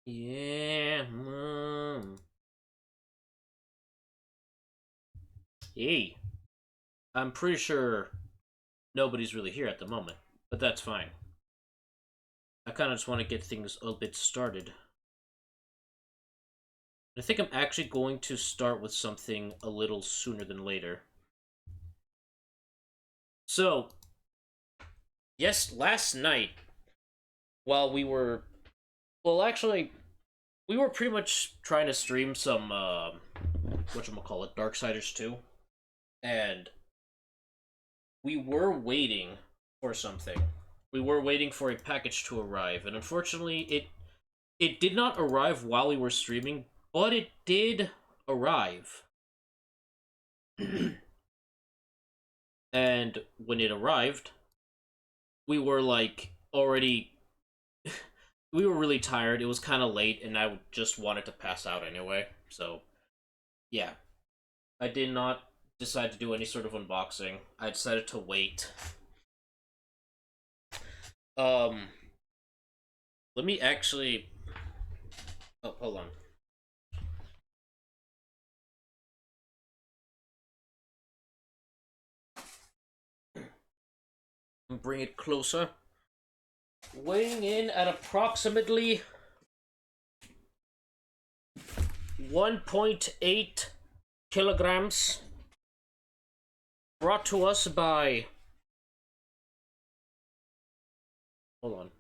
Yeah. Hey, I'm pretty sure nobody's really here at the moment, but that's fine. I kind of just want to get things a bit started. I think I'm actually going to start with something a little sooner than later. So, yes, last night, while we were. Well, actually, we were pretty much trying to stream some, whatchamacallit, Darksiders 2. And we were waiting for something. We were waiting for a package to arrive, and unfortunately, it did not arrive while we were streaming, but it did arrive. And when it arrived, we were like already we were really tired. It was kind of late and I just wanted to pass out anyway. So, yeah. I did not decide to do any sort of unboxing. I decided to wait. Um Let me actually Oh, hold on. Bring it closer. Weighing in at approximately 1.8 kilograms. Brought to us by. Hold on.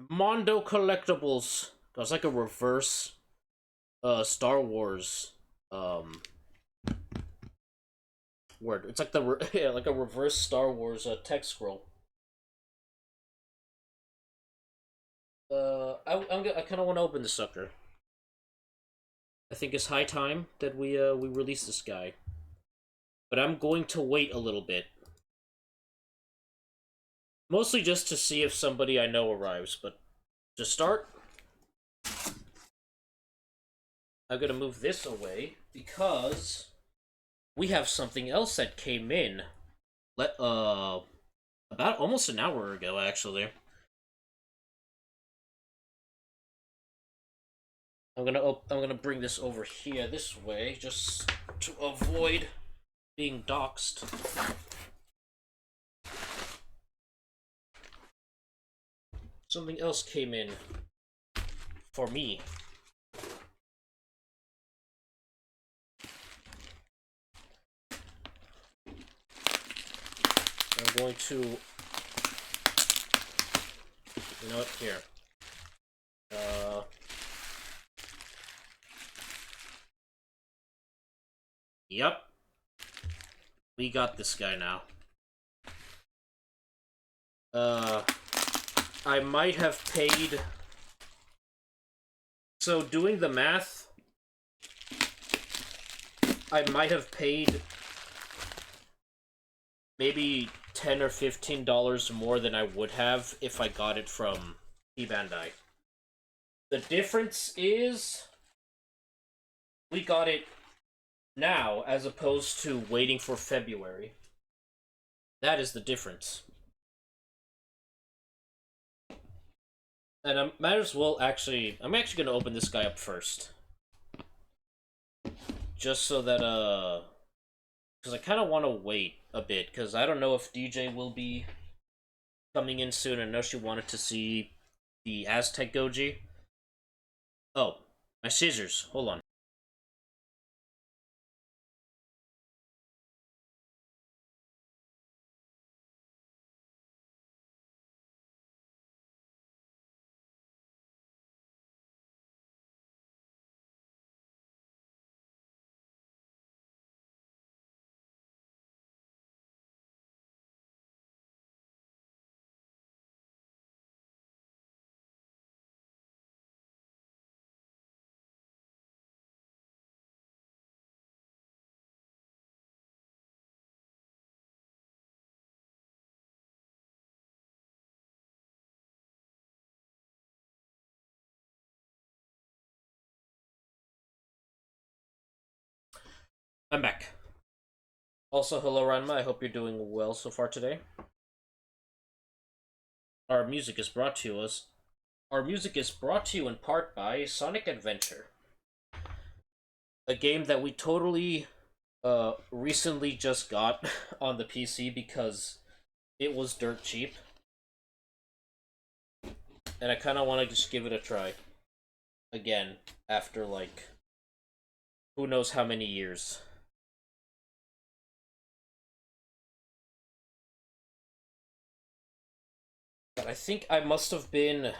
Mondo Collectibles. That's like a reverse Star Wars word. It's like the yeah, like a reverse Star Wars text scroll. I kind of want to open the sucker. I think it's high time that we release this guy. But I'm going to wait a little bit. Mostly just to see if somebody I know arrives, but to start, I'm gonna move this away because we have something else that came in. About almost an hour ago, actually. I'm gonna bring this over here this way just to avoid being doxxed. Something else came in for me. I'm going to, you know what? Here. Yep. We got this guy now. I might have paid. So doing the math, I might have paid maybe $10 or $15 more than I would have if I got it from eBandai. The difference is we got it now as opposed to waiting for February. That is the difference. And I might as well actually. I'm actually gonna open this guy up first. Just so that, because I kind of want to wait a bit, because I don't know if DJ will be coming in soon. I know she wanted to see the Aztec Goji. Oh, my scissors. Hold on. I'm back. Also, hello, Ranma. I hope you're doing well so far today. Our music is brought to us. Our music is brought to you in part by Sonic Adventure, a game that we totally recently just got on the PC because it was dirt cheap, and I kind of want to just give it a try again after like who knows how many years. But I think I must have been.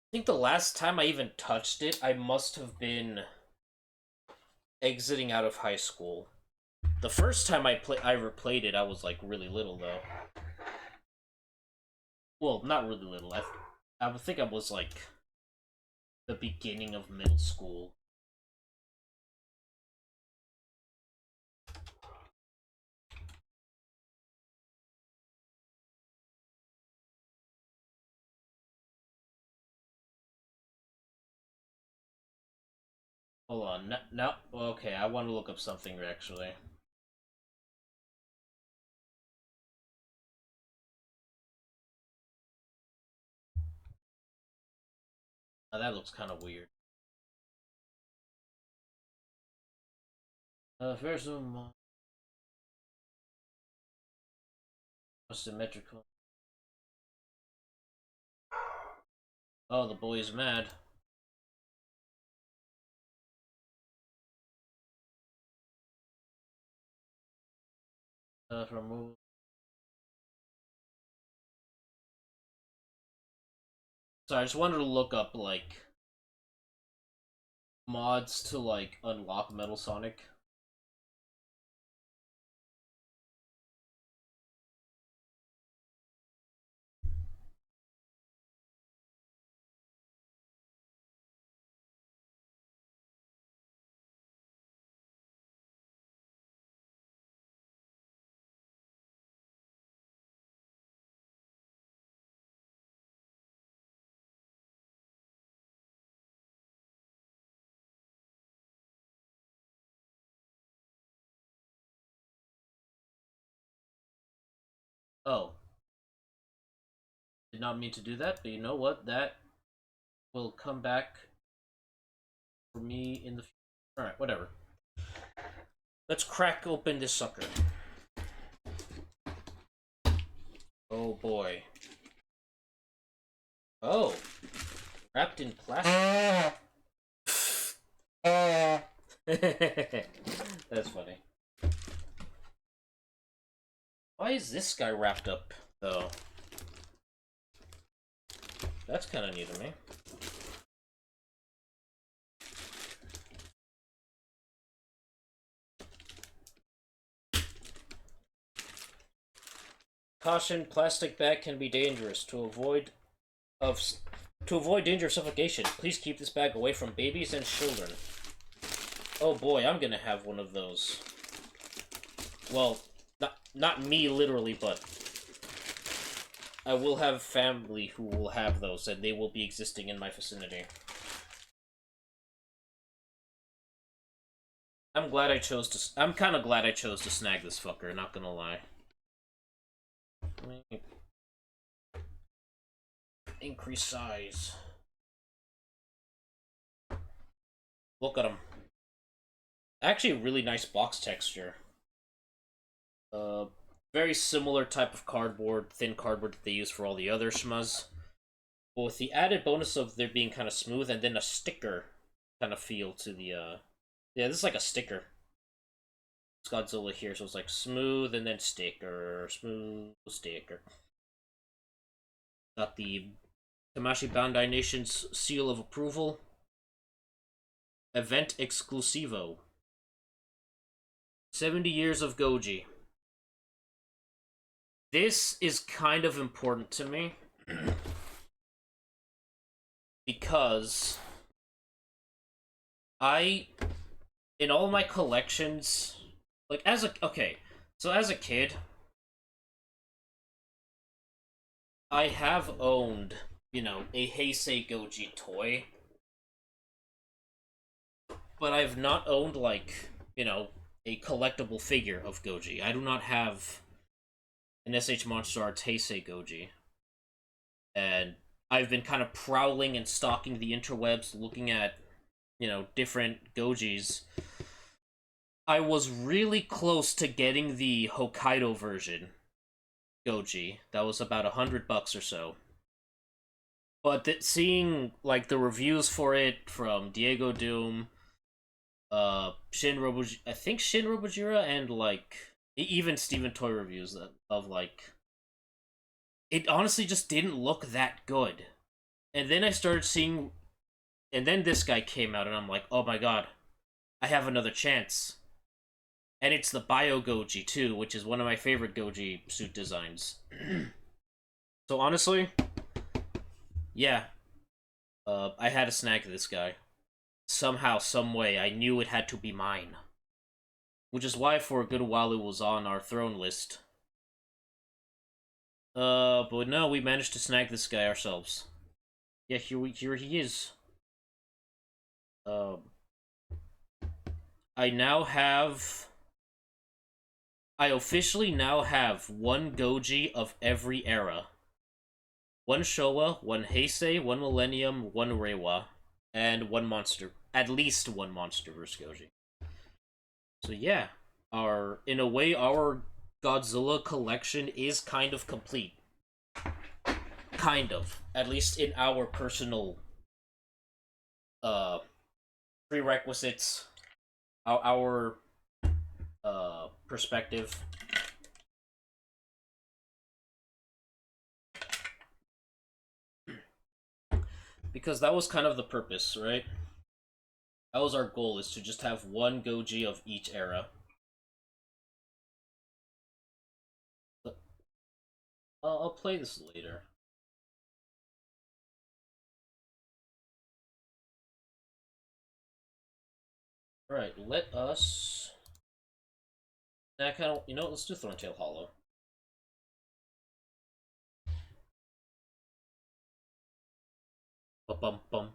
I think the last time I even touched it, I must have been exiting out of high school. The first time I ever played it, I was like really little though. Well, not really little. I would think I was like the beginning of middle school. Hold on. Now, okay, I want to look up something actually. Oh, that looks kind of weird. There's some symmetrical. Oh, the boy's mad. Remove. So I just wanted to look up like mods to like unlock Metal Sonic. Oh, did not mean to do that, but you know what? That will come back for me in the future. Alright, whatever. Let's crack open this sucker. Oh boy. Oh. Wrapped in plastic. That's funny. Why is this guy wrapped up, though? That's kind of new to me. Caution: plastic bag can be dangerous. To avoid danger of suffocation, please keep this bag away from babies and children. Oh boy, I'm gonna have one of those. Well, not me literally, but I will have family who will have those, and they will be existing in my vicinity. I'm kind of glad I chose to snag this fucker. Not gonna lie. Increase size. Look at him. Actually, really nice box texture. Very similar type of cardboard, thin cardboard that they use for all the other schmuzz. But with the added bonus of there being kind of smooth and then a sticker kind of feel to the, Yeah, this is like a sticker. It's Godzilla here, so it's like smooth and then sticker, smooth sticker. Got the Tamashi Bandai Nation's seal of approval. Event Exclusivo. 70 years of Goji. This is kind of important to me. Because in all my collections, like as a kid, I have owned, a Heisei Goji toy, but I've not owned like, a collectible figure of Goji. I do not have an SH Monster Arts Heisei Goji. And I've been kind of prowling and stalking the interwebs, looking at, different Gojis. I was really close to getting the Hokkaido version Goji. That was about $100 or so. But seeing like the reviews for it from Diego Doom, Shin Robujira, I think Shin Robujira, and like even Steven Toy reviews of like, it honestly just didn't look that good. And then I started seeing, and then this guy came out, and I'm like, oh my god, I have another chance. And it's the Bio Goji too, which is one of my favorite Goji suit designs. So honestly, yeah, I had to snag this guy. Somehow, some way, I knew it had to be mine. Which is why for a good while it was on our throne list. But no, we managed to snag this guy ourselves. Yeah, here he is. I officially now have one Goji of every era. One Showa, one Heisei, one Millennium, one Reiwa, and one Monster. At least one Monsterverse Goji. So yeah, in a way, our Godzilla collection is kind of complete. Kind of. At least in our personal prerequisites. Our perspective. Because that was kind of the purpose, right? That was our goal, is to just have one Goji of each era. I'll play this later. Alright, let us... I kind of... let's do Thorntail Hollow. Bum bum.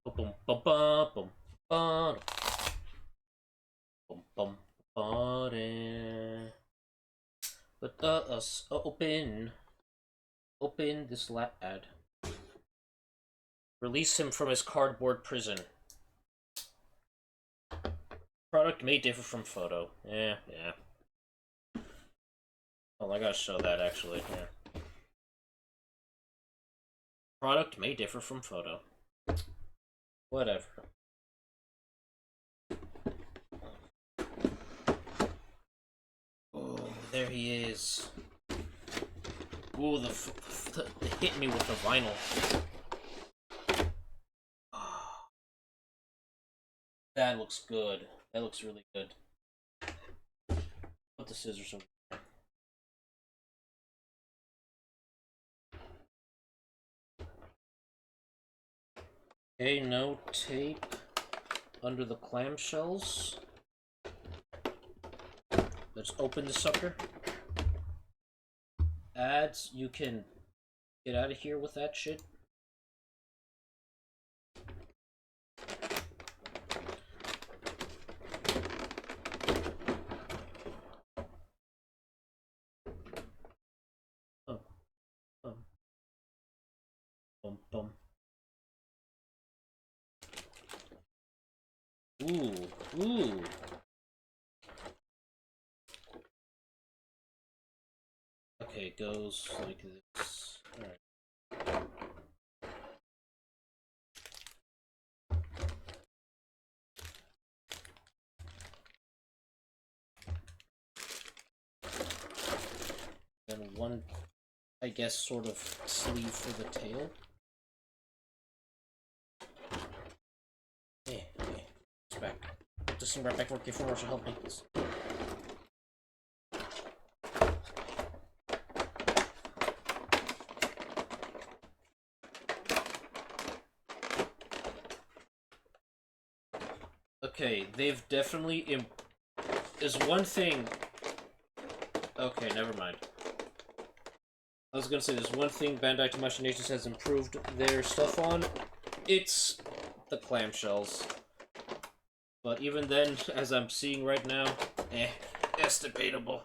Bum bum bum bum bum bum bum. Let us open this ad. Release him from his cardboard prison. Product may differ from photo. Yeah. Oh, I gotta show that actually. Yeah. Product may differ from photo. Whatever. Oh, there he is. Ooh, the hit me with the vinyl. That looks good. That looks really good. Put the scissors over there. Okay, no tape under the clamshells. Let's open the sucker. Ads, you can get out of here with that shit. Bum. Ooh. Okay, it goes like this. Alright. Then one, I guess, sort of sleeve for the tail. Yeah. It's back. Put this thing right back where K4 should help me. Okay, they've definitely there's one thing... Okay, never mind. I was gonna say, there's one thing Bandai Tamashii Nations has improved their stuff on. It's the clamshells. But even then, as I'm seeing right now, estimatable.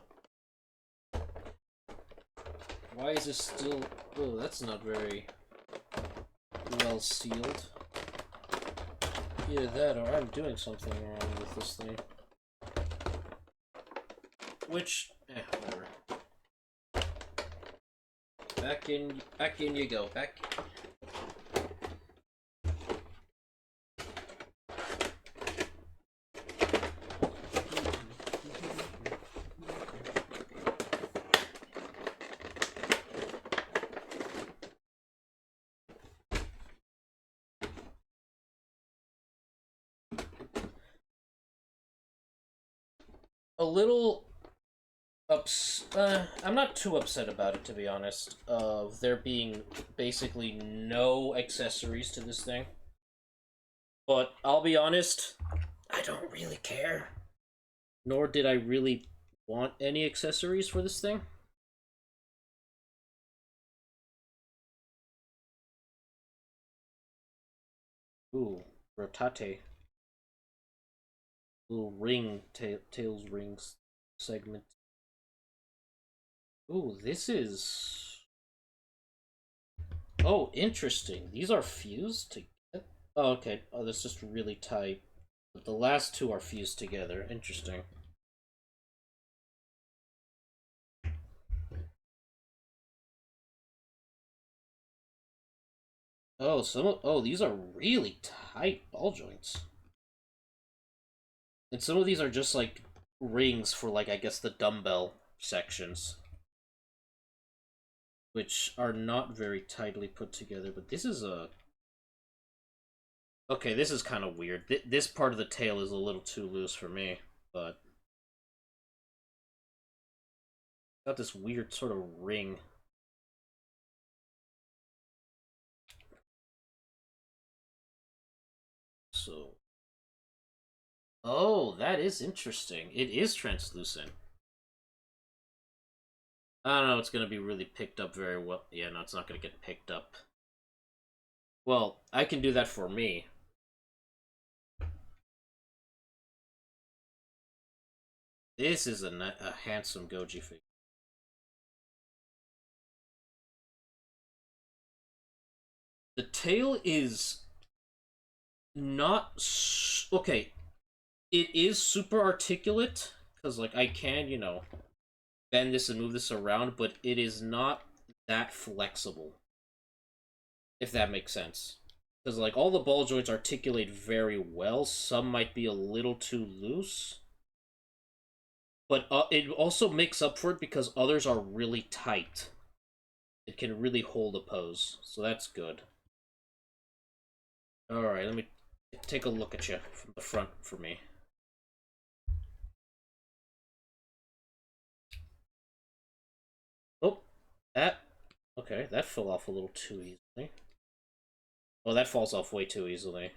Why is this still... Oh, that's not very well sealed. Either that or I'm doing something wrong with this thing. Which... whatever. Back in you go. Back... A little I'm not too upset about it, to be honest, of there being basically no accessories to this thing. But I'll be honest, I don't really care. Nor did I really want any accessories for this thing. Ooh, rotate. Little ring, tails rings segment. Ooh, this is... Oh, interesting. These are fused together? Oh, okay. Oh, that's just really tight. But the last two are fused together. Interesting. Oh, oh, these are really tight ball joints. And some of these are just like rings for like, I guess, the dumbbell sections. Which are not very tightly put together, but this is a... Okay, this is kind of weird. This part of the tail is a little too loose for me, but... Got this weird sort of ring. So... Oh, that is interesting. It is translucent. I don't know, it's gonna be really picked up very well. Yeah, no, it's not gonna get picked up. Well, I can do that for me. This is a handsome Goji figure. The tail is not... Okay, it is super articulate, because, like, I can, you know, bend this and move this around, but it is not that flexible. If that makes sense. Because, like, all the ball joints articulate very well. Some might be a little too loose. But it also makes up for it because others are really tight. It can really hold a pose. So that's good. Alright, let me take a look at you from the front for me. Oh, that... Okay, that fell off a little too easily. Well, that falls off way too easily.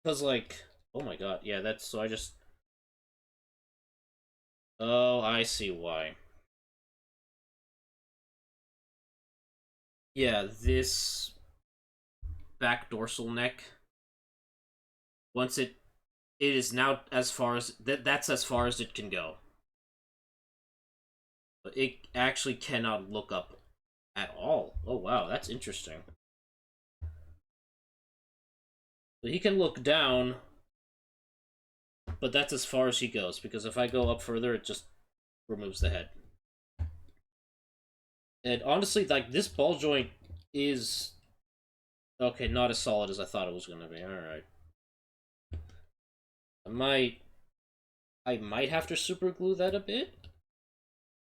Because, like... Oh my god, yeah, that's... So I just... Oh, I see why. Yeah, this... back dorsal neck... Once it is now as far as that's as far as it can go. But it actually cannot look up at all. Oh wow, that's interesting. So he can look down, but that's as far as he goes, because if I go up further, it just removes the head. And honestly, like, this ball joint is... Okay, not as solid as I thought it was gonna be. Alright. I might have to super glue that a bit.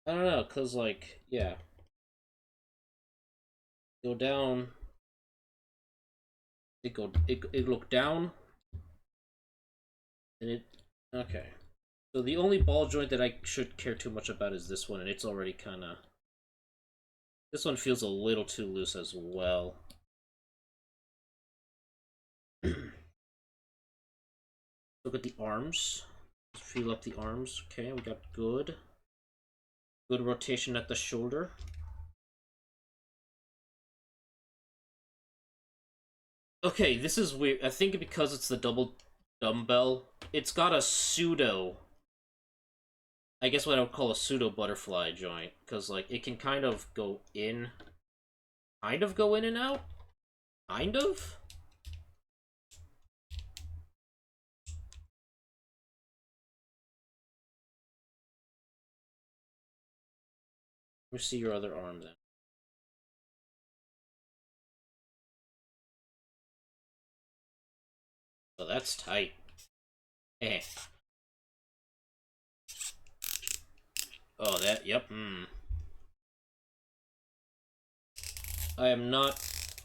I don't know, cause like, yeah. Go down. It look down. And it okay. So the only ball joint that I should care too much about is this one, and it's already kinda... This one feels a little too loose as well. Look at the arms. Feel up the arms. Okay, we got good. Good rotation at the shoulder. Okay, this is weird. I think because it's the double dumbbell, it's got a pseudo I guess what I would call a pseudo butterfly joint, because like it can kind of go in and out, kind of. Let me see your other arm then. Oh, that's tight. Eh. Oh, that, yep, I am not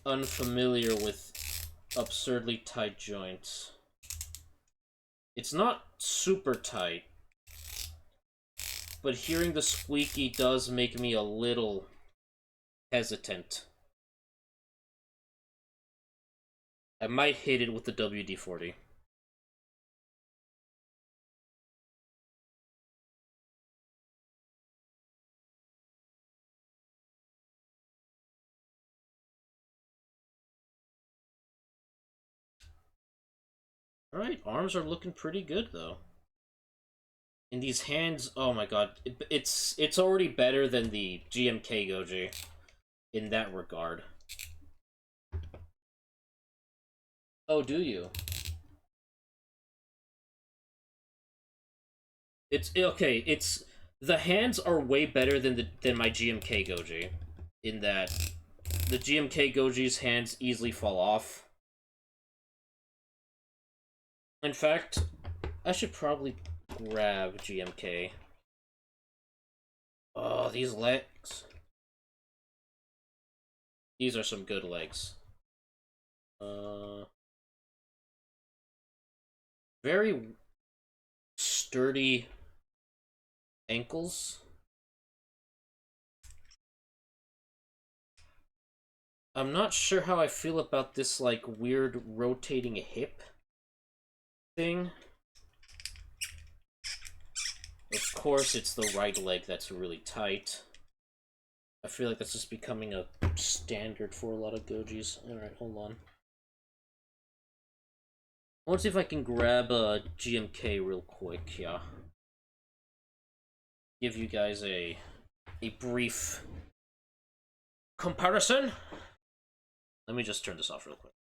unfamiliar with absurdly tight joints. It's not super tight, but hearing the squeaky does make me a little hesitant. I might hit it with the WD-40. Alright, arms are looking pretty good, though. And these hands, oh my god, it's already better than the GMK Goji in that regard. Oh, do you? It's okay. It's the hands are way better than my GMK Goji, in that the GMK Goji's hands easily fall off. In fact, I should probably grab GMK. Oh, these legs. These are some good legs. Very sturdy ankles. I'm not sure how I feel about this, like, weird rotating hip thing. Of course, it's the right leg that's really tight. I feel like that's just becoming a standard for a lot of Gojis. Alright, hold on. I want to see if I can grab a GMK real quick, yeah. Give you guys a brief comparison. Let me just turn this off real quick.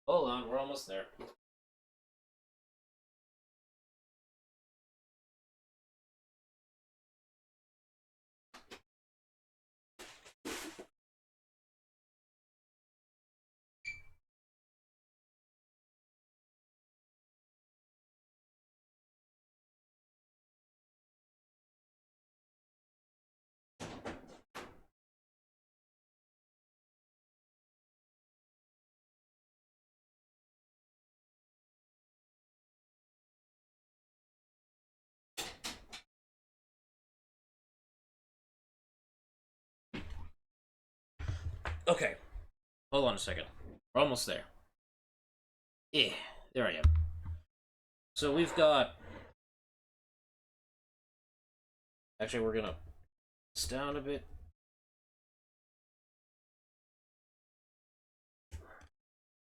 Hold on, we're almost there. Okay, hold on a second. We're almost there. Yeah, there I am. So we've got... Actually, we're gonna... this down a bit.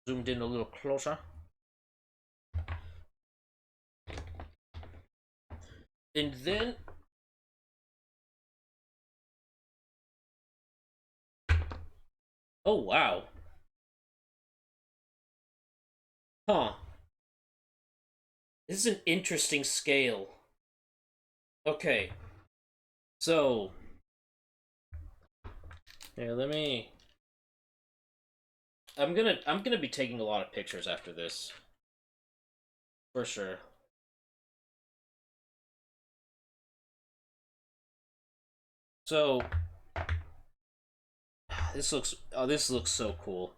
Zoomed in a little closer. And then... oh, wow. Huh. This is an interesting scale. Okay. So... here, let me... I'm gonna be taking a lot of pictures after this. For sure. So... this looks so cool.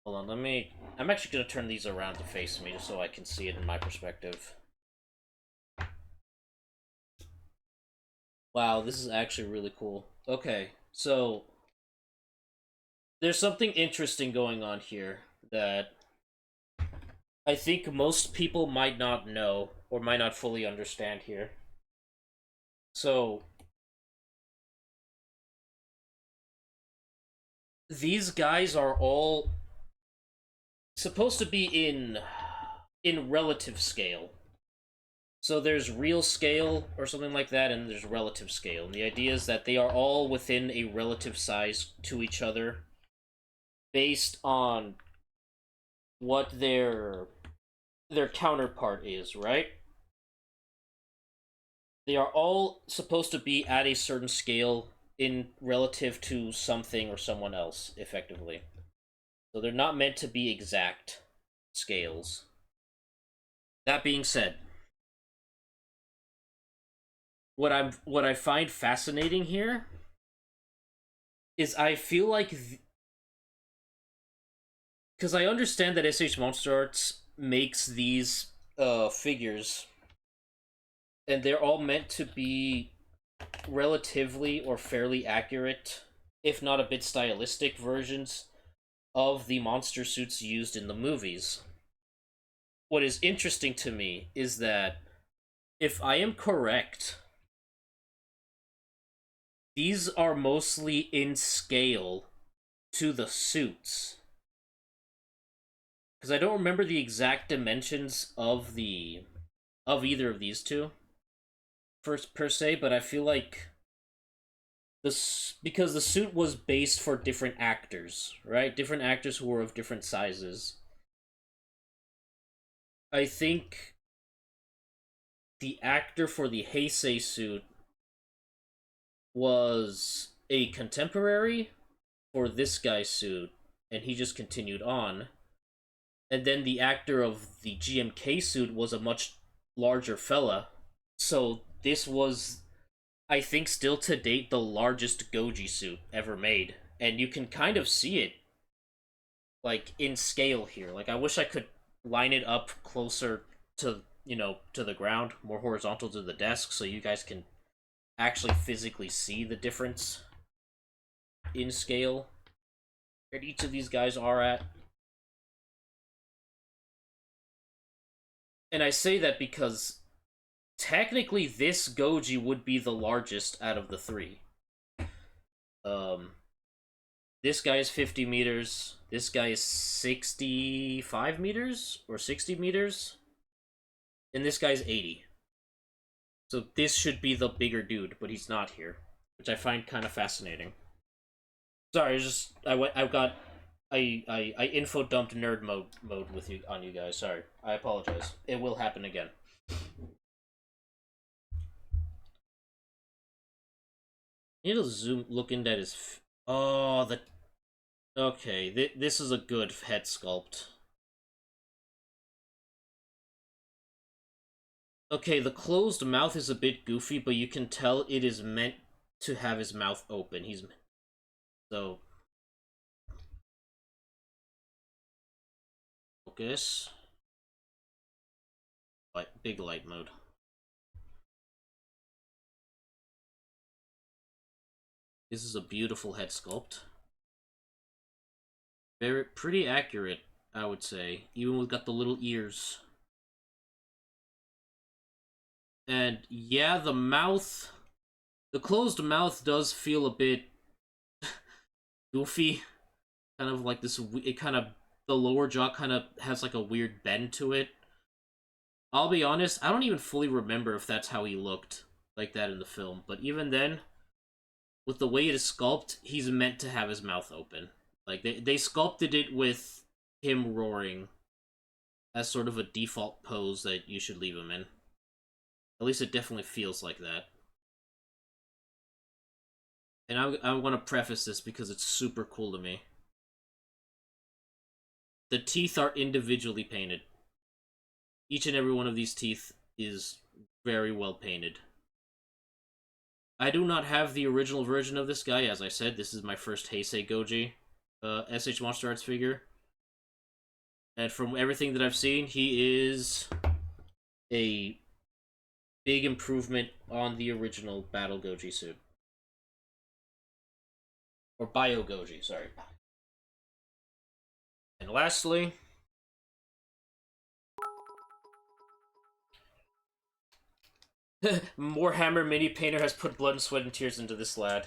Hold on, let me... I'm actually gonna turn these around to face me just so I can see it in my perspective. Wow, this is actually really cool. Okay, so there's something interesting going on here that I think most people might not know or might not fully understand here. So, these guys are all supposed to be in relative scale. So there's real scale or something like that, and there's relative scale. And the idea is that they are all within a relative size to each other based on what their counterpart is, right? They are all supposed to be at a certain scale in relative to something or someone else, effectively. So they're not meant to be exact scales. That being said, what I find fascinating here is I feel like because I understand that SH Monster Arts makes these figures and they're all meant to be relatively or fairly accurate, if not a bit stylistic versions of the monster suits used in the movies. What is interesting to me is that if I am correct, these are mostly in scale to the suits. Because I don't remember the exact dimensions of either of these two first per se, but I feel like this because the suit was based for different actors, right? Different actors who were of different sizes. I think the actor for the Heisei suit was a contemporary for this guy's suit, and he just continued on. And then the actor of the GMK suit was a much larger fella. So this was, I think, still to date, the largest Goji suit ever made. And you can kind of see it, like, in scale here. Like, I wish I could line it up closer to, to the ground, more horizontal to the desk, so you guys can actually physically see the difference in scale that each of these guys are at. And I say that because technically this Goji would be the largest out of the three. Um, this guy is 50 meters. This guy is 65 meters or 60 meters. And this guy's 80. So this should be the bigger dude, but he's not here, which I find kind of fascinating. Sorry, it's just I info dumped nerd mode with you on you guys. Sorry, I apologize. It will happen again. You need to zoom looking at his. Oh, the. Okay, this is a good head sculpt. Okay, the closed mouth is a bit goofy, but you can tell it is meant to have his mouth open. He's so focus. Big light mode. This is a beautiful head sculpt. Very pretty accurate, I would say. Even with got the little ears. And yeah, the closed mouth does feel a bit goofy. Kind of like this, it kind of, the lower jaw kind of has like a weird bend to it. I'll be honest, I don't even fully remember if that's how he looked like that in the film. But even then, with the way it is sculpted, he's meant to have his mouth open. Like, they sculpted it with him roaring as sort of a default pose that you should leave him in. At least it definitely feels like that. And I want to preface this because it's super cool to me. The teeth are individually painted. Each and every one of these teeth is very well painted. I do not have the original version of this guy. As I said, this is my first Heisei Goji SH Monster Arts figure. And from everything that I've seen, he is a big improvement on the original Battle Goji suit. Or Bio Goji, sorry. And lastly, Warhammer Mini Painter has put blood and sweat and tears into this lad.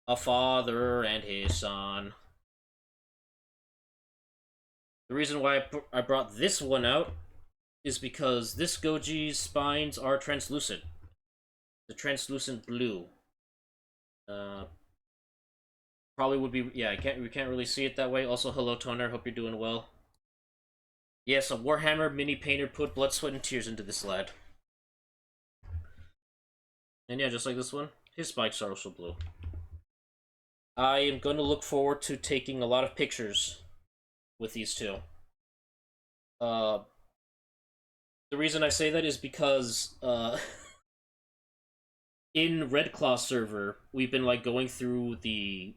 A father and his son. The reason why I brought this one out is because this Goji's spines are translucent. The translucent blue. Probably would be, yeah, we can't really see it that way. Also, hello Toner, hope you're doing well. Yes, a Warhammer Mini Painter put blood, sweat, and tears into this lad. And yeah, just like this one, his spikes are also blue. I am going to look forward to taking a lot of pictures with these two. The reason I say that is because, in Red Claw server, we've been, like, going through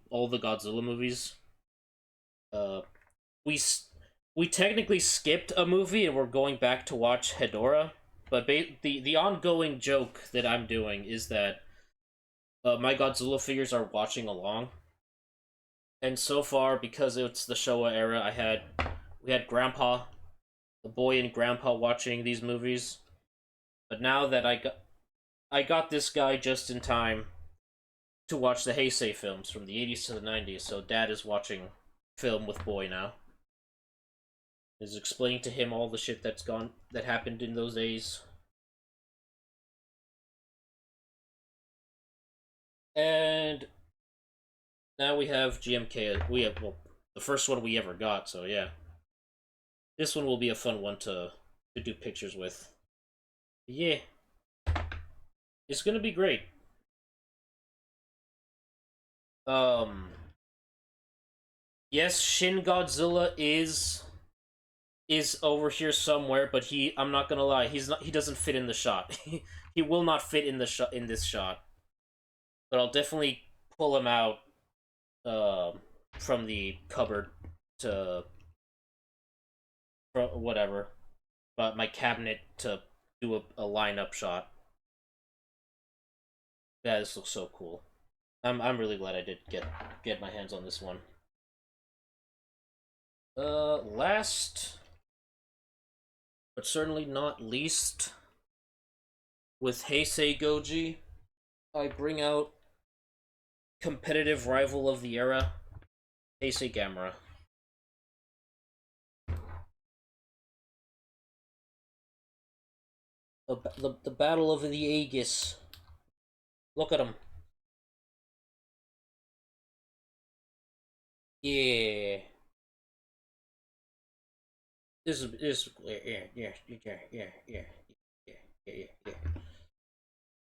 all the Godzilla movies. We technically skipped a movie and we're going back to watch Hedorah, but the ongoing joke that I'm doing is that my Godzilla figures are watching along. And so far, because it's the Showa era, we had Grandpa, the boy and Grandpa watching these movies. But now that I got this guy just in time to watch the Heisei films from the 80s to the 90s, so Dad is watching film with Boy now. Is explaining to him all the shit that happened in those days. And now we have GMK. We have, well, the first one we ever got, so yeah. This one will be a fun one to do pictures with. Yeah. It's gonna be great. Yes, Shin Godzilla is over here somewhere, but I'm not gonna lie, he doesn't fit in the shot. He will not fit in this shot. But I'll definitely pull him out from the cupboard to whatever. But my cabinet to do a lineup shot. Yeah, this looks so cool. I'm really glad I did get my hands on this one. Last but certainly not least, with Heisei Goji, I bring out competitive rival of the era, Heisei Gamera. The Battle of the Aegis. Look at him. Yeah. This yeah.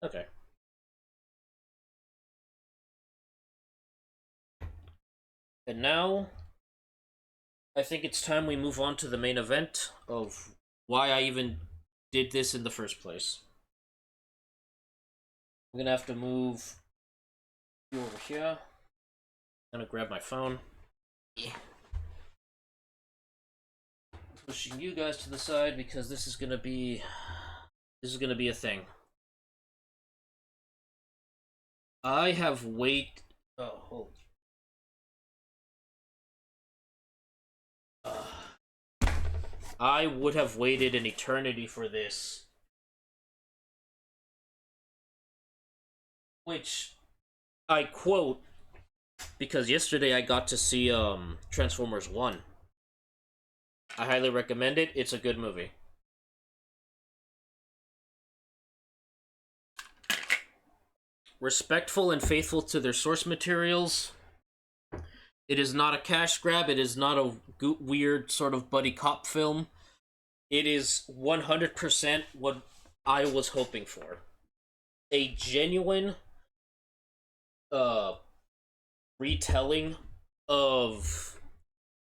Okay. And now, I think it's time we move on to the main event of why I even did this in the first place. I'm gonna have to move you over here. I'm gonna grab my phone. Yeah. Pushing you guys to the side because this is gonna be a thing. I have waited. Oh, hold. I would have waited an eternity for this. Which I quote because yesterday I got to see Transformers 1. I highly recommend it. It's a good movie. Respectful and faithful to their source materials. It is not a cash grab. It is not a weird sort of buddy cop film. It is 100% what I was hoping for. A genuine retelling of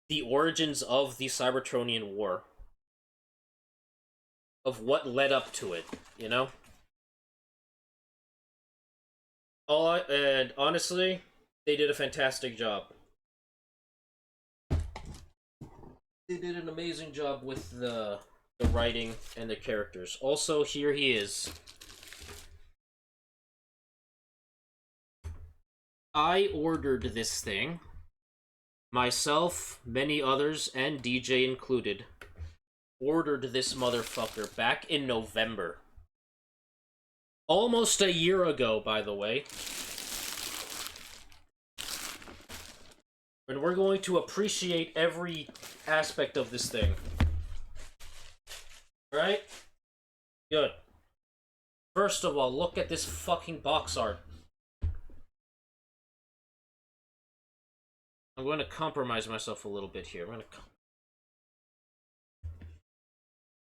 the origins of the Cybertronian War. Of what led up to it, you know? And honestly, they did a fantastic job. They did an amazing job with the the writing and the characters. Also, here he is. I ordered this thing. Myself, many others, and DJ included, ordered this motherfucker back in November. Almost a year ago, by the way. And we're going to appreciate every aspect of this thing. Right? Good. First of all, look at this fucking box art. I'm going to compromise myself a little bit here. I'm going to...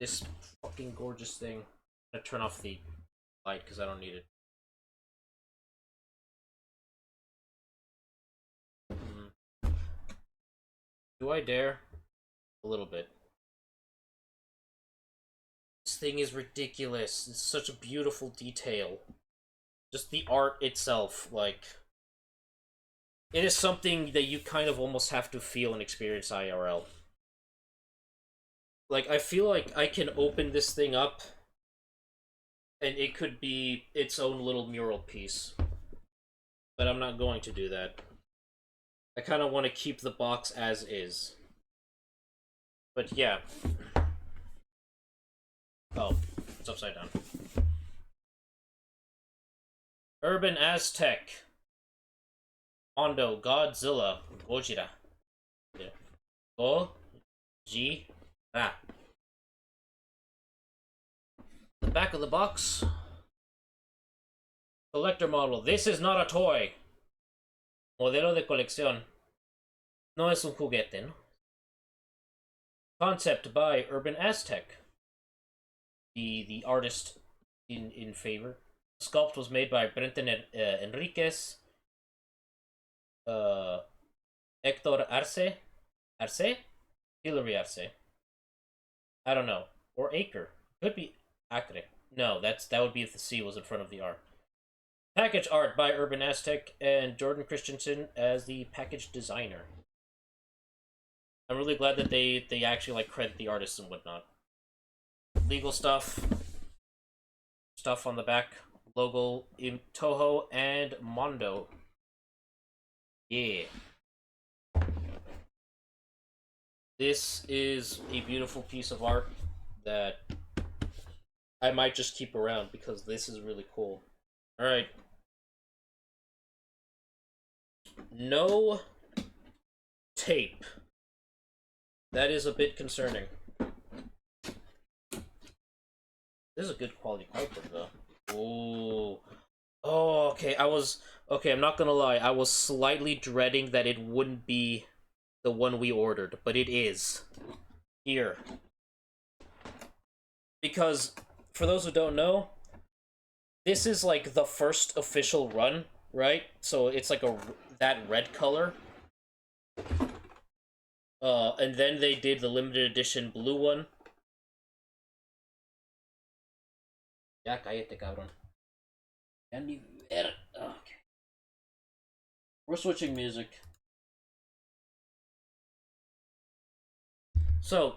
This fucking gorgeous thing. I'm going to turn off the light because I don't need it. Do I dare? A little bit. This thing is ridiculous. It's such a beautiful detail. Just the art itself, like... It is something that you kind of almost have to feel and experience IRL. Like, I feel like I can open this thing up and it could be its own little mural piece. But I'm not going to do that. I kind of want to keep the box as is. But yeah. Oh, it's upside down. Urban Aztec. Mondo, Godzilla, Gojira. Gojira. The back of the box. Collector model. This is not a toy. Modelo de colección. No es un juguete, ¿no? Concept by Urban Aztec. The artist in favor. Sculpt was made by Brenton Enriquez. Hector Arce? Hilary Arce. I don't know. Or Acre. Could be Acre. No, that would be if the C was in front of the R. Package art by Urban Aztec and Jordan Christensen as the package designer. I'm really glad that they actually like credit the artists and whatnot. Legal stuff. Stuff on the back. Logo in Toho and Mondo. Yeah. This is a beautiful piece of art that I might just keep around because this is really cool. Alright. No tape. That is a bit concerning. This is a good quality piper though. Ooh. Oh, okay, okay, I'm not gonna lie, I was slightly dreading that it wouldn't be the one we ordered, but it is. Here. Because, for those who don't know, this is like the first official run, right? So it's like that red color. And then they did the limited edition blue one. Ya cállate, cabrón. Okay. We're switching music. So,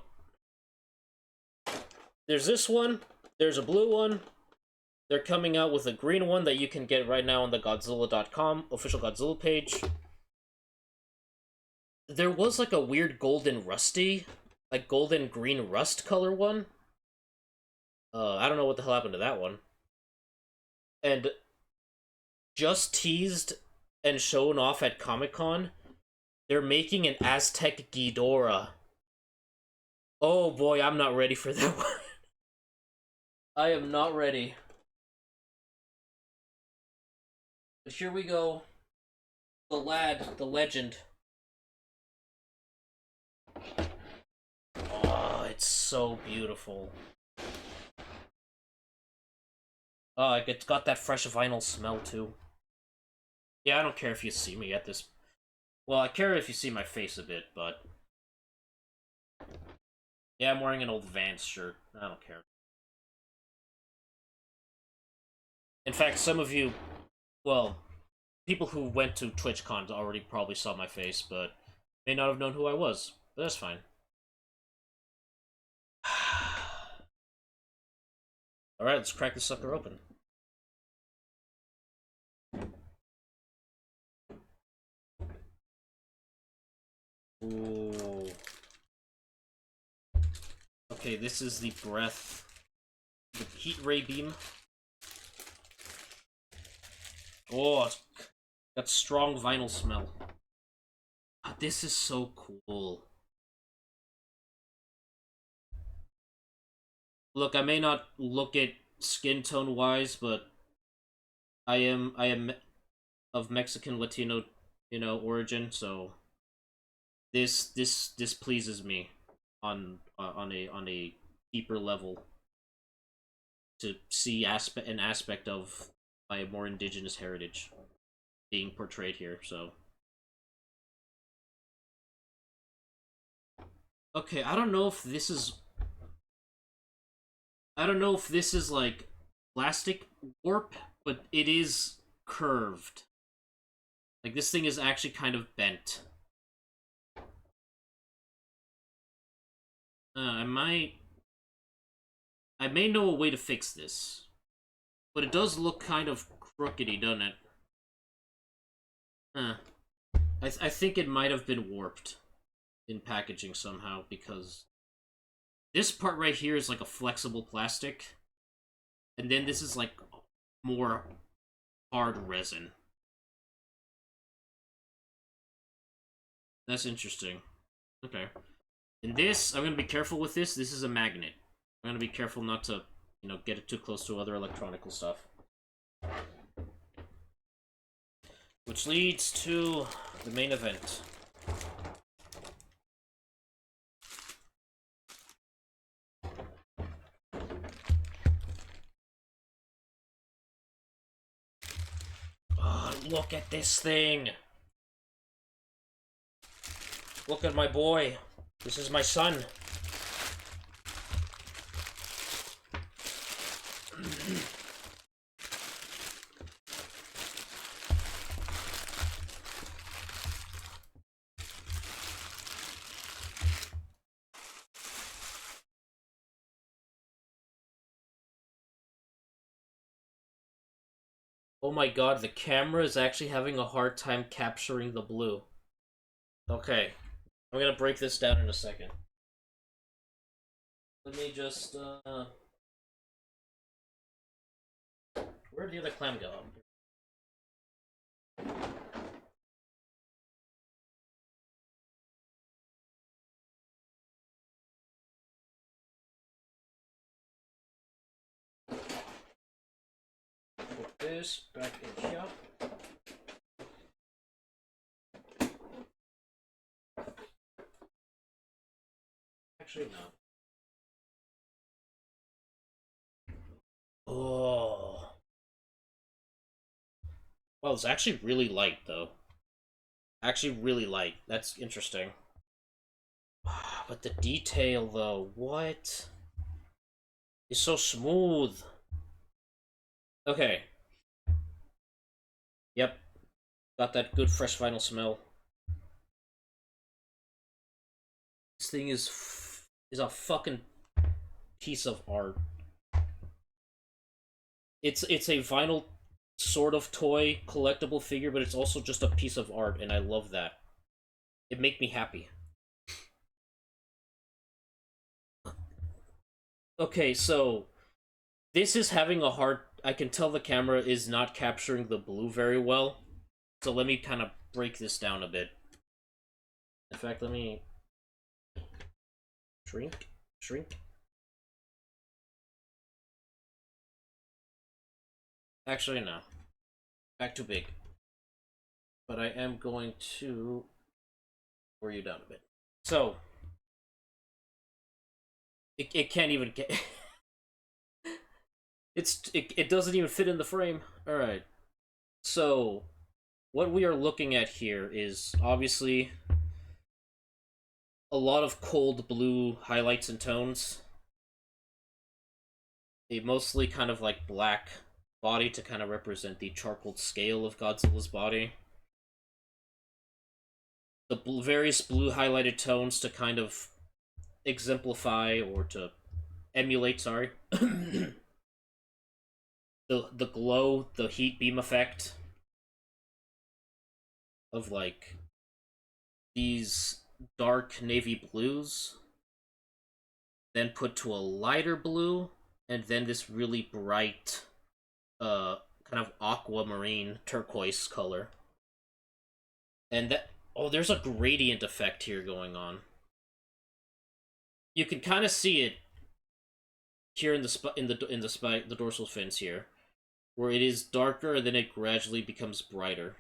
there's this one, there's a blue one, they're coming out with a green one that you can get right now on the Godzilla.com official Godzilla page. There was like a weird golden rusty, like golden green rust color one. I don't know what the hell happened to that one. And just teased and shown off at Comic-Con, they're making an Aztec Ghidorah. Oh boy, I'm not ready for that one. I am not ready. But here we go. The lad, the legend. Oh, it's so beautiful. Oh, it's got that fresh vinyl smell too. Yeah, I don't care if you see me at this. Well, I care if you see my face a bit, but yeah, I'm wearing an old Vans shirt. I don't care. In fact, some of you, well, people who went to TwitchCon already probably saw my face, but may not have known who I was. But that's fine. Alright, let's crack this sucker open. Ooh. Okay, this is the breath. The heat ray beam. Oh, it's got strong vinyl smell. Ah, this is so cool. Look, I may not look at skin tone wise, but I am of Mexican Latino, origin, so this pleases me on a deeper level to see an aspect of my more indigenous heritage being portrayed here. So okay, I don't know if this is like plastic warp, but it is curved. Like this thing is actually kind of bent. I may know a way to fix this, but it does look kind of crookedy, doesn't it? Huh. I think it might have been warped in packaging somehow, because this part right here is like a flexible plastic, and then this is like more hard resin. That's interesting. Okay. And this, I'm gonna be careful with this. This is a magnet. I'm gonna be careful not to, get it too close to other electronical stuff. Which leads to the main event. Oh, look at this thing! Look at my boy. This is my son. Oh my god, the camera is actually having a hard time capturing the blue. Okay, I'm gonna break this down in a second. Let me just, where'd the other clam go? Put this back in here. Actually, no. Oh. Well, it's actually really light, though. Actually really light. That's interesting. But the detail, though, what? It's so smooth. Okay. Yep. Got that good fresh vinyl smell. This thing is a fucking piece of art. It's a vinyl sort of toy collectible figure, but it's also just a piece of art, and I love that. It makes me happy. Okay, so this is having a hard. I can tell the camera is not capturing the blue very well. So let me kind of break this down a bit. In fact, let me shrink. Actually, no. Back too big. But I am going to lower you down a bit. So, it can't even get... it doesn't even fit in the frame. Alright. So, what we are looking at here is obviously a lot of cold blue highlights and tones. A mostly kind of like black body to kind of represent the charcoal scale of Godzilla's body. The various blue highlighted tones to kind of exemplify or to emulate, sorry, the glow, the heat beam effect of like these dark navy blues, then put to a lighter blue, and then this really bright, kind of aquamarine turquoise color. And that, oh, there's a gradient effect here going on. You can kind of see it here in the dorsal fins here, where it is darker and then it gradually becomes brighter.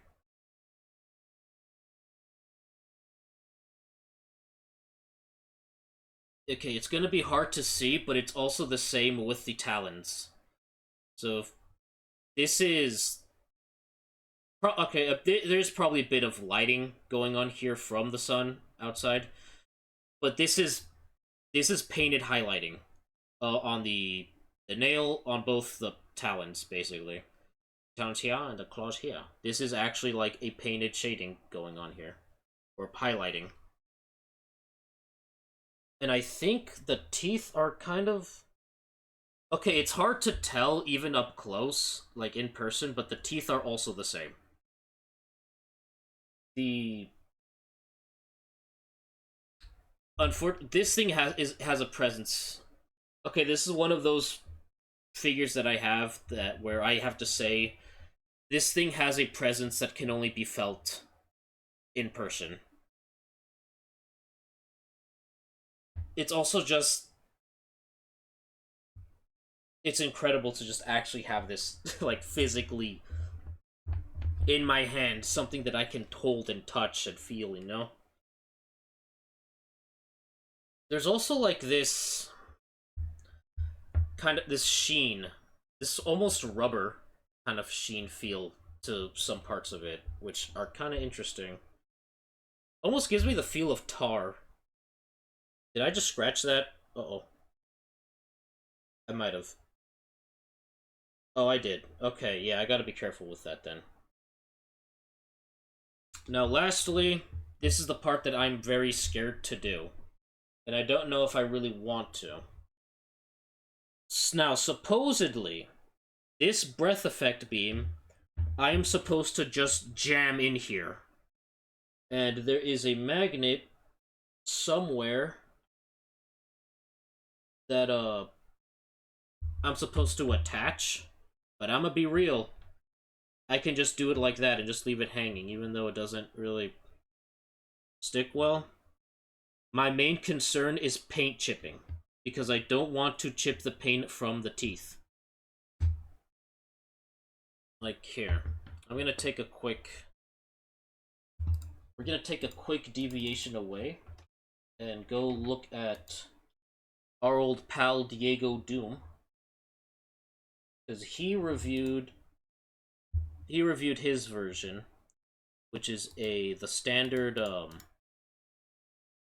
Okay, it's gonna be hard to see, but it's also the same with the talons. So this is okay. There's probably a bit of lighting going on here from the sun outside, but this is painted highlighting on the nail on both the talons, basically. Talons here and the claws here. This is actually like a painted shading going on here, or highlighting. And I think the teeth are kind of... Okay, it's hard to tell even up close, like in person, but the teeth are also the same. The... This thing has a presence. Okay, this is one of those figures that I have that where I have to say this thing has a presence that can only be felt in person. It's also just... It's incredible to just actually have this, like, physically in my hand, something that I can hold and touch and feel, you know? There's also, like, this kind of, this sheen, this almost rubber kind of sheen feel to some parts of it, which are kind of interesting. Almost gives me the feel of tar. Did I just scratch that? Uh-oh. I might have. Oh, I did. Okay, yeah, I gotta be careful with that then. Now, lastly, this is the part that I'm very scared to do. And I don't know if I really want to. Now, supposedly, this breath effect beam, I am supposed to just jam in here. And there is a magnet somewhere that, I'm supposed to attach. But I'm gonna be real. I can just do it like that and just leave it hanging, even though it doesn't really stick well. My main concern is paint chipping, because I don't want to chip the paint from the teeth. Like here. I'm gonna take a quick... We're gonna take a quick deviation away and go look at our old pal Diego Doom. Because he reviewed his version, which is the standard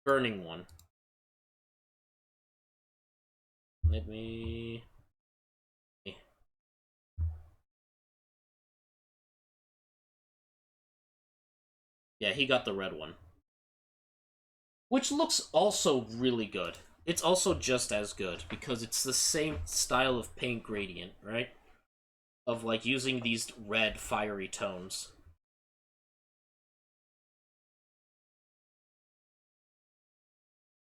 burning one. Let me... Yeah, he got the red one. Which looks also really good. It's also just as good, because it's the same style of paint gradient, right? Of, like, using these red, fiery tones.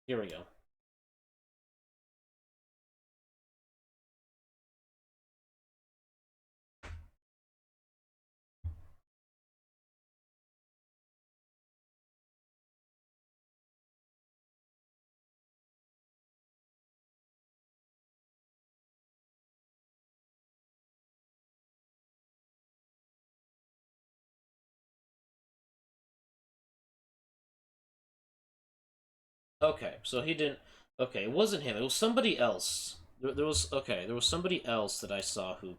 Here we go. Okay, so he didn't... Okay, it wasn't him. It was somebody else. There was... Okay, there was somebody else that I saw who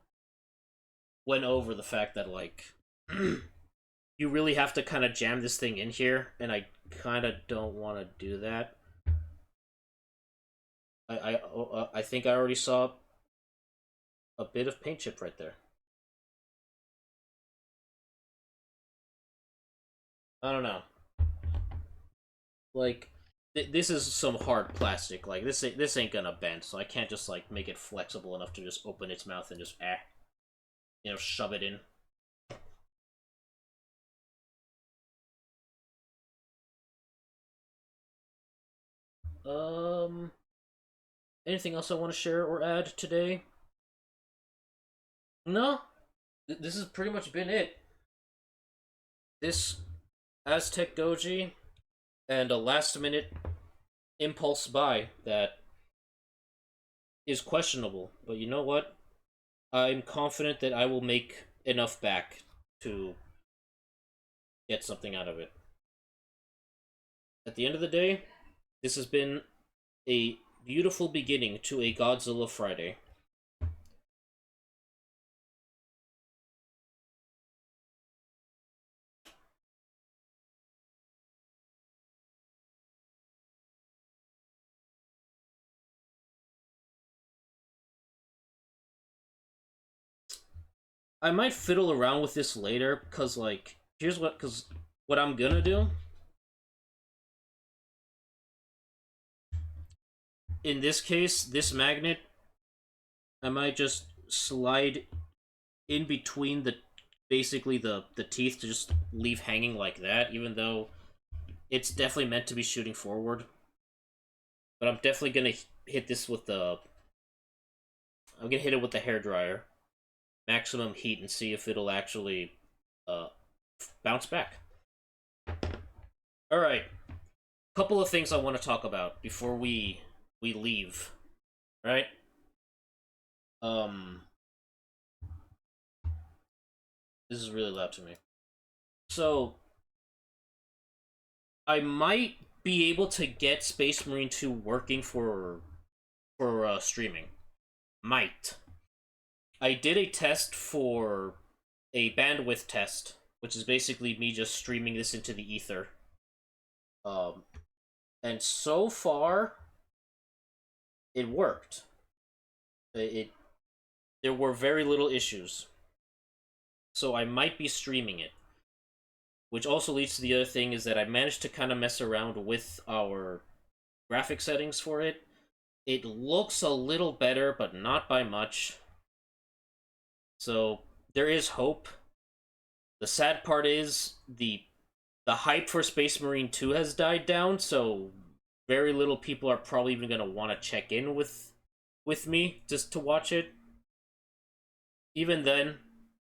went over the fact that, like... you really have to kind of jam this thing in here, and I kind of don't want to do that. I think I already saw a bit of paint chip right there. I don't know. Like, this is some hard plastic. Like, this ain't gonna bend, so I can't just, like, make it flexible enough to just open its mouth and just shove it in. Um, Anything else I want to share or add today? No, this has pretty much been it. This Aztec Doji and a last minute impulse buy that is questionable, but you know what? I'm confident that I will make enough back to get something out of it. At the end of the day, this has been a beautiful beginning to a Godzilla Friday. I might fiddle around with this later, because, like, because what I'm gonna do in this case, this magnet, I might just slide in between basically the teeth to just leave hanging like that, even though it's definitely meant to be shooting forward. But I'm definitely gonna hit this with I'm gonna hit it with the hair dryer, maximum heat, and see if it'll actually uh, bounce back. All right, couple of things I want to talk about before we leave. Right? Um, this is really loud to me. So I might be able to get Space Marine 2 working for streaming. Might. I did a test for a bandwidth test, which is basically me just streaming this into the ether. Um, and so far, it worked. It there were very little issues, so I might be streaming it. Which also leads to the other thing is that I managed to kind of mess around with our graphic settings for it. It looks a little better, but not by much. So there is hope. The sad part is the hype for Space Marine 2 has died down, so very little people are probably even gonna want to check in with me just to watch it. Even then,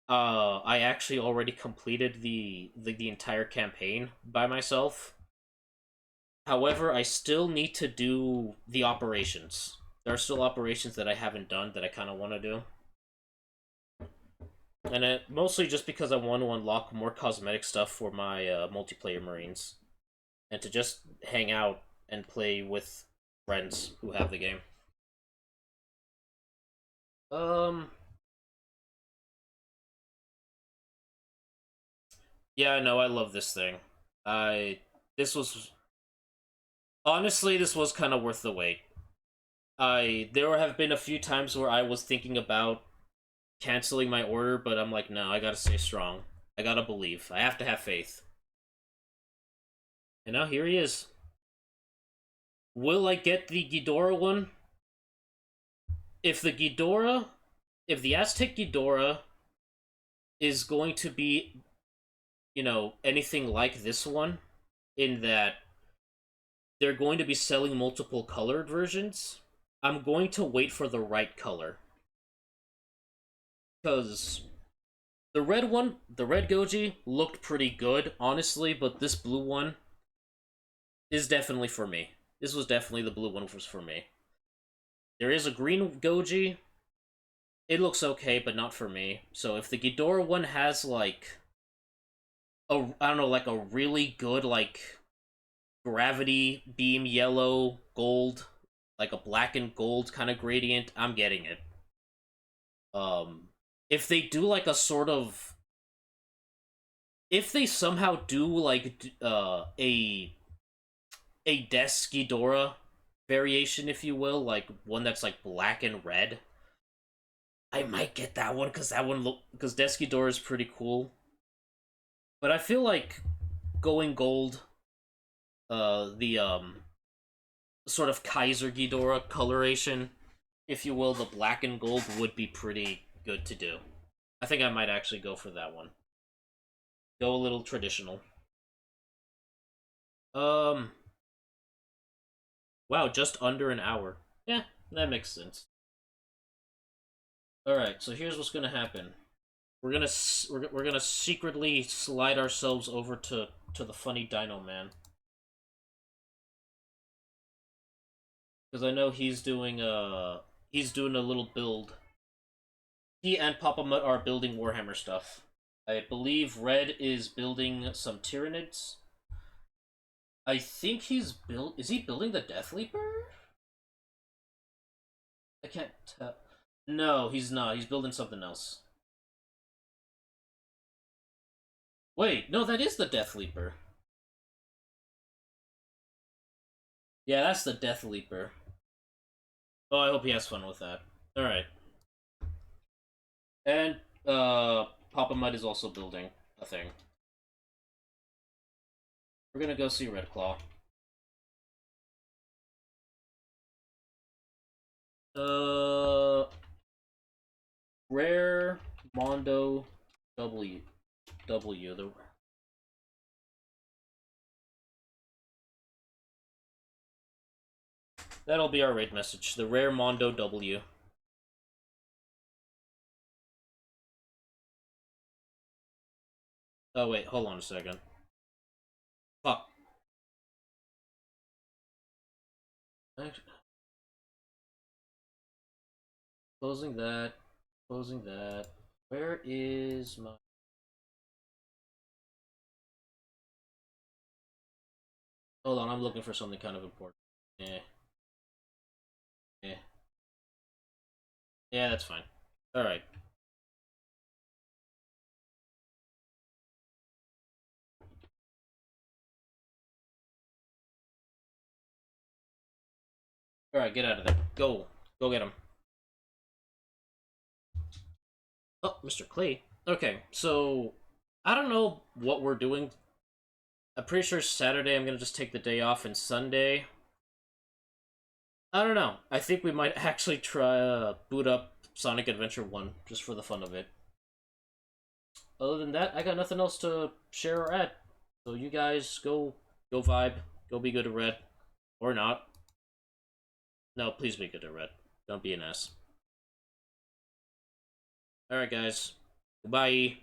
I actually already completed the entire campaign by myself. However, I still need to do the operations. There are still operations that I haven't done that I kind of want to do. And mostly just because I want to unlock more cosmetic stuff for my multiplayer Marines. And to just hang out and play with friends who have the game. Um, yeah, no, I love this thing. This was, honestly, this was kind of worth the wait. There have been a few times where I was thinking about canceling my order, but I'm like, no, I gotta stay strong. I gotta believe. I have to have faith. And now here he is. Will I get the Ghidorah one? If the Aztec Ghidorah is going to be, anything like this one, in that they're going to be selling multiple colored versions, I'm going to wait for the right color. Because the red Goji, looked pretty good, honestly, but this blue one is definitely for me. This was definitely the blue one was for me. There is a green Goji. It looks okay, but not for me. So if the Ghidorah one has, like, I don't know, like a really good, like, gravity beam yellow gold, like a black and gold kind of gradient, I'm getting it. If they do like a sort of, if they somehow do like a Death Ghidorah variation, if you will, like one that's like black and red, I might get that one because Death Ghidorah is pretty cool. But I feel like going gold, the sort of Kaiser Ghidorah coloration, if you will, the black and gold would be pretty good to do. I think I might actually go for that one. Go a little traditional. Um, wow, just under an hour. Yeah, that makes sense. All right, so here's what's gonna happen. We're gonna secretly slide ourselves over to the funny Dino Man because I know he's doing a little build. He and Papa Mutt are building Warhammer stuff. I believe Red is building some Tyranids. I think he's built. Is he building the Death Leaper? I can't tell. No, he's not. He's building something else. Wait, no, that is the Death Leaper. Yeah, that's the Death Leaper. Oh, I hope he has fun with that. All right, and Papa Mud is also building a thing. We're gonna go see Red Claw. Uh, Rare Mondo W. That'll be our raid message. The Rare Mondo W. Oh wait, hold on a second. Fuck. Closing that. Closing that. Where is my... Hold on, I'm looking for something kind of important. Yeah. Yeah. Yeah, that's fine. Alright. Alright, get out of there. Go. Go get him. Oh, Mr. Clay. Okay, so... I don't know what we're doing. I'm pretty sure Saturday I'm gonna just take the day off, and Sunday... I don't know. I think we might actually try boot up Sonic Adventure 1, just for the fun of it. Other than that, I got nothing else to share or add. So you guys go vibe, go be good at Red, or not. No, please be good at Red. Don't be an ass. All right, guys. Goodbye.